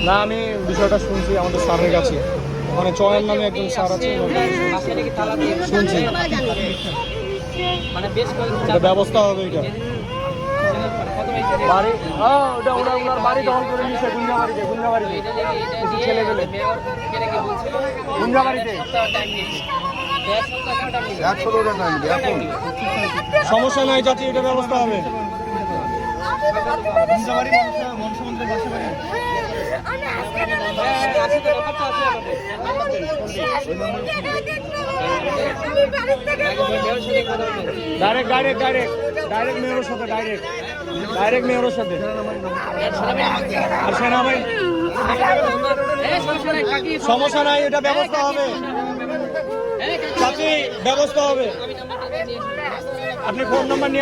না, আমি বিষয়টা শুনছি আমাদের স্যারের কাছে, মানে চয়ন নামে একজন স্যার আছে, শুনছি ব্যবস্থা হবে এটা। বাড়ি ওটা ওনার বাড়ি দখল করে নিচ্ছে গুন্ডাবাড়িতে ছেলে পেলে গুন্ডাবাড়িতে। সমস্যা নাই চাচি, এটা ব্যবস্থা হবে। ডাইরেক্ট মেয়রের সাথে ডাইরেক্ট মেয়রের সাথে আর সেনাবাহিনী। সমস্যা নাই, এটা ব্যবস্থা হবে চাচি, ব্যবস্থা হবে। আপনি ফোন নাম্বার নিয়ে